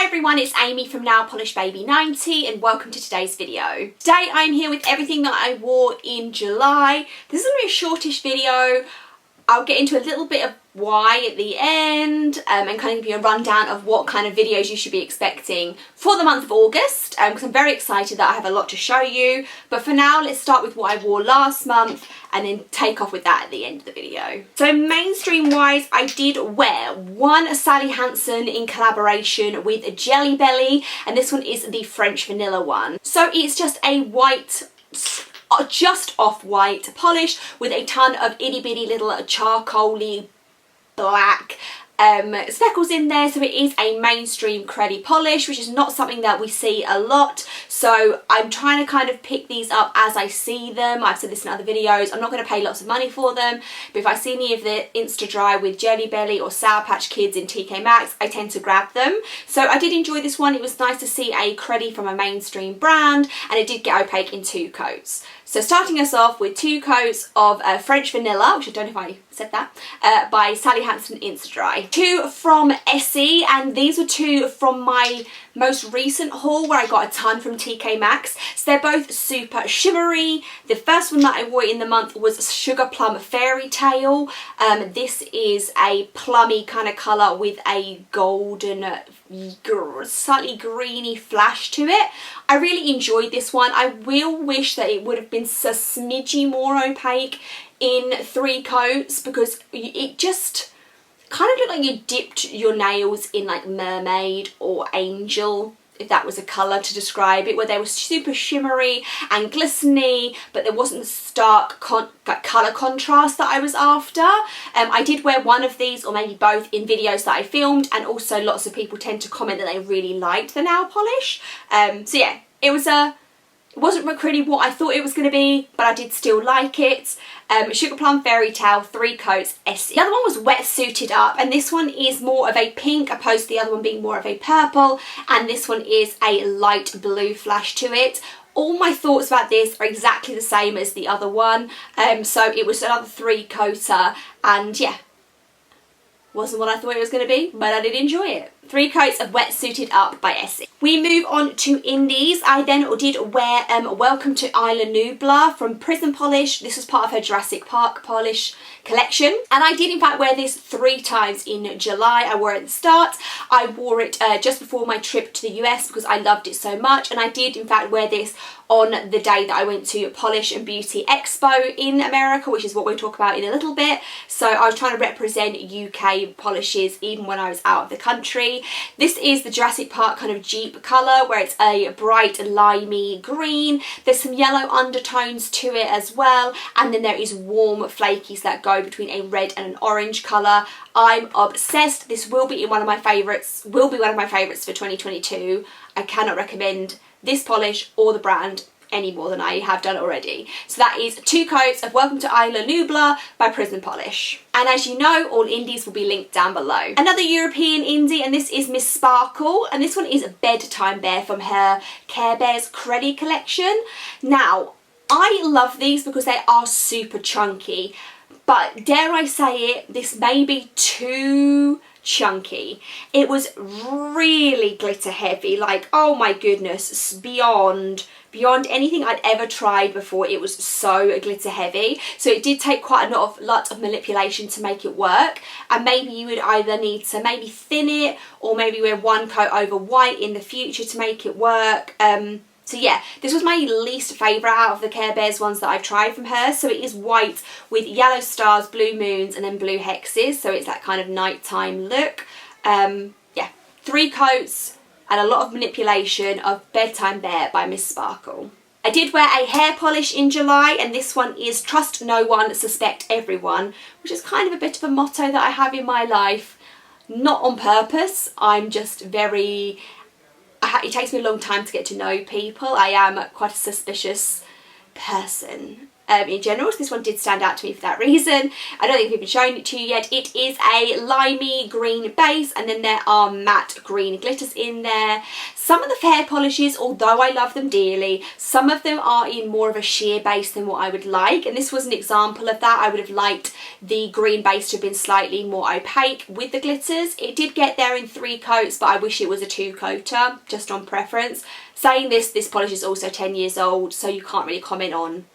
everyone, it's Amy from Nail Polish Baby 90 and welcome to today's video. Today I'm here with everything that I wore in July. This is going to be a shortish video. I'll get into a little bit of why at the end and kind of give you a rundown of what kind of videos you should be expecting for the month of August because I'm very excited that I have a lot to show you. But for now, let's start with what I wore last month and then take off with that at the end of the video. So mainstream wise, I did wear one Sally Hansen in collaboration with Jelly Belly, and this one is the French vanilla one. So it's just a white, just off-white polish with a ton of itty bitty little charcoaly black speckles in there. So it is a mainstream cruddy polish, which is not something that we see a lot, so I'm trying to kind of pick these up as I see them. I've said this in other videos, I'm not going to pay lots of money for them, but if I see any of the Insta Dry with Jelly Belly or Sour Patch Kids in TK Maxx, I tend to grab them. So I did enjoy this one. It was nice to see a cruddy from a mainstream brand, and it did get opaque in 2 coats. So starting us off with 2 coats of French Vanilla, which I don't know if I said that, by Sally Hansen Insta Dry. 2 from Essie, and these were 2 from my most recent haul where I got a ton from TK Maxx. So they're both super shimmery. The first one that I wore in the month was Sugarplum Fairytale. This is a plummy kind of colour with a golden, slightly greeny flash to it. I really enjoyed this one. I will wish that it would have been a smidgy more opaque in 3 coats because it just kind of looked like you dipped your nails in like mermaid or angel, if that was a colour to describe it, where they were super shimmery and glistening, but there wasn't the stark colour contrast that I was after. I did wear one of these, or maybe both, in videos that I filmed, and also lots of people tend to comment that they really liked the nail polish. So yeah, it wasn't really what I thought it was going to be, but I did still like it. Sugarplum Fairytale, 3 coats, Essie. The other one was Wetsuited Up, and this one is more of a pink opposed to the other one being more of a purple, and this one is a light blue flash to it. All my thoughts about this are exactly the same as the other one, so it was another 3 coater, and yeah, wasn't what I thought it was going to be, but I did enjoy it. 3 coats of Wetsuited Up by Essie. We move on to indies. I then did wear Welcome to Isla Nublar from Prism Polish. This was part of her Jurassic Park polish collection, and I did in fact wear this 3 times in July. I wore it at the start, I wore it just before my trip to the US because I loved it so much, and I did in fact wear this on the day that I went to Polish and Beauty Expo in America, which is what we'll talk about in a little bit. So I was trying to represent UK polishes even when I was out of the country. This is the Jurassic Park kind of Jeep colour, where it's a bright limey green. There's some yellow undertones to it as well, and then there is warm flakies that go between a red and an orange colour. I'm obsessed. This will be one of my favourites, for 2022. I cannot recommend this polish or the brand any more than I have done already. So that is 2 coats of Welcome to Isla Nublar by Prism Polish. And as you know, all indies will be linked down below. Another European indie, and this is Miss Sparkle, and this one is Bedtime Bear from her Care Bears Cruddy collection. Now, I love these because they are super chunky, but dare I say it, this may be too chunky. It was really glitter heavy, like, oh my goodness, beyond anything I'd ever tried before. It was so glitter heavy, so it did take quite a lot of manipulation to make it work, and maybe you would either need to maybe thin it or maybe wear 1 coat over white in the future to make it work. So yeah, this was my least favourite out of the Care Bears ones that I've tried from her. So it is white with yellow stars, blue moons, and then blue hexes. So it's that kind of nighttime look. Yeah, 3 coats and a lot of manipulation of Bedtime Bear by Miss Sparkle. I did wear a hair polish in July, and this one is Trust No One, Suspect Everyone, which is kind of a bit of a motto that I have in my life. Not on purpose, I'm just very... it takes me a long time to get to know people. I am quite a suspicious person in general, so this one did stand out to me for that reason. I don't think we've been showing it to you yet. It is a limey green base, and then there are matte green glitters in there. Some of the hair polishes, although I love them dearly, some of them are in more of a sheer base than what I would like, and this was an example of that. I would have liked the green base to have been slightly more opaque with the glitters. It did get there in 3 coats, but I wish it was a 2-coater, just on preference. Saying this polish is also 10 years old, so you can't really comment on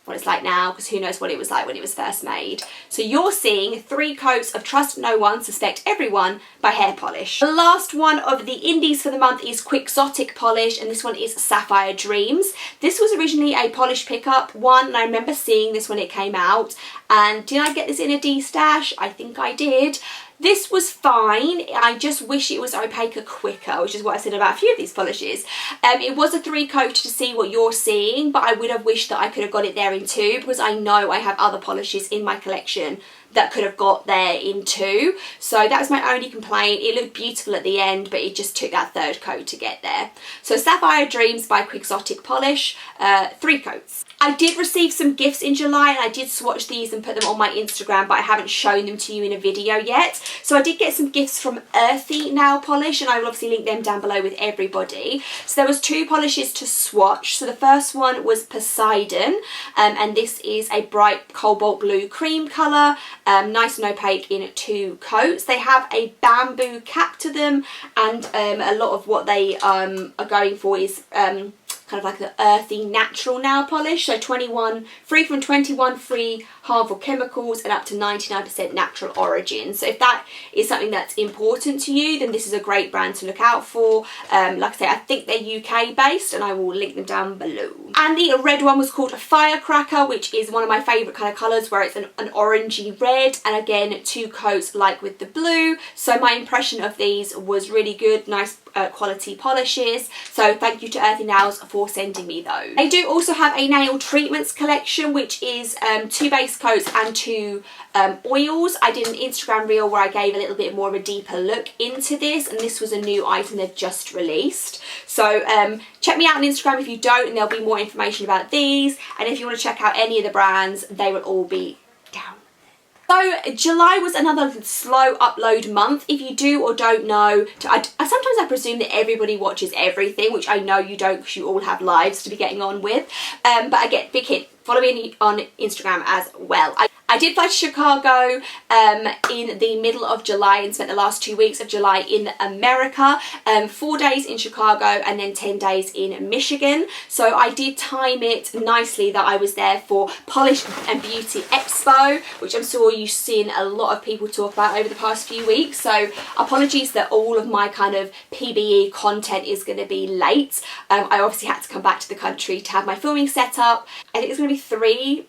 what it's like now, because who knows what it was like when it was first made. So you're seeing 3 coats of Trust No One, Suspect Everyone by Hair Polish. The last one of the indies for the month is Quixotic Polish, and this one is Sapphire Dreams. This was originally a polish pickup one, and I remember seeing this when it came out. And did I get this in a D-stash? I think I did. This was fine. I just wish it was opaque quicker, which is what I said about a few of these polishes. It was a 3-coat to see what you're seeing, but I would have wished that I could have got it there in 2, because I know I have other polishes in my collection that could have got there in 2. So that was my only complaint. It looked beautiful at the end, but it just took that 3rd coat to get there. So Sapphire Dreams by Quixotic Polish, 3 coats. I did receive some gifts in July, and I did swatch these and put them on my Instagram, but I haven't shown them to you in a video yet. So I did get some gifts from Earthy Nail Polish, and I will obviously link them down below with everybody. So there was 2 polishes to swatch. So the first one was Poseidon, and this is a bright cobalt blue cream colour, nice and opaque in 2 coats. They have a bamboo cap to them, and a lot of what they are going for is kind of like the earthy natural nail polish, so free from 21 free harmful chemicals and up to 99% natural origin. So if that is something that's important to you, then this is a great brand to look out for. Like I say, I think they're UK based, and I will link them down below. And the red one was called Firecracker, which is one of my favourite kind of colours, where it's an orangey red, and again 2 coats like with the blue. So my impression of these was really good, nice quality polishes. So thank you to Earthy Nails for sending me those. They do also have a nail treatments collection, which is 2 base coats and 2 oils. I did an Instagram reel where I gave a little bit more of a deeper look into this, and this was a new item they've just released. So check me out on Instagram if you don't, and there'll be more information about these. And if you want to check out any of the brands, they will all be down. So July was another slow upload month. If you do or don't know, sometimes I presume that everybody watches everything, which I know you don't, because you all have lives to be getting on with. But again, big hint, follow me on Instagram as well. I did fly to Chicago in the middle of July and spent the last 2 weeks of July in America. 4 days in Chicago and then 10 days in Michigan. So I did time it nicely that I was there for Polish and Beauty Expo, which I'm sure you've seen a lot of people talk about over the past few weeks. So apologies that all of my kind of PBE content is going to be late. I obviously had to come back to the country to have my filming set up. I think it's going to be 3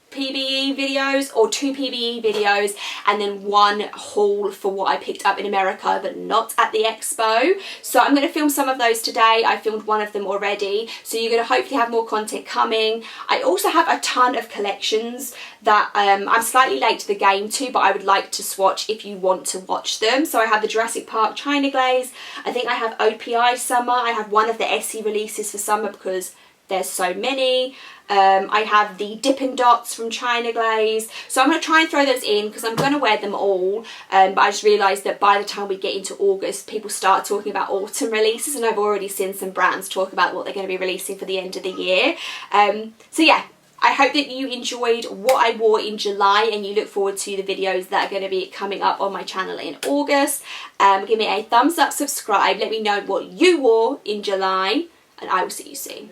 PBE videos or 2 PBE videos, and then 1 haul for what I picked up in America but not at the expo. So I'm going to film some of those today. I filmed one of them already, so you're going to hopefully have more content coming. I also have a ton of collections that I'm slightly late to the game to, but I would like to swatch if you want to watch them. So I have the Jurassic Park China Glaze. I think I have OPI Summer. I have one of the Essie releases for summer because there's so many. I have the Dippin' Dots from China Glaze. So I'm going to try and throw those in because I'm going to wear them all. But I just realised that by the time we get into August, people start talking about autumn releases, and I've already seen some brands talk about what they're going to be releasing for the end of the year. So yeah, I hope that you enjoyed what I wore in July and you look forward to the videos that are going to be coming up on my channel in August. Give me a thumbs up, subscribe, let me know what you wore in July, and I will see you soon.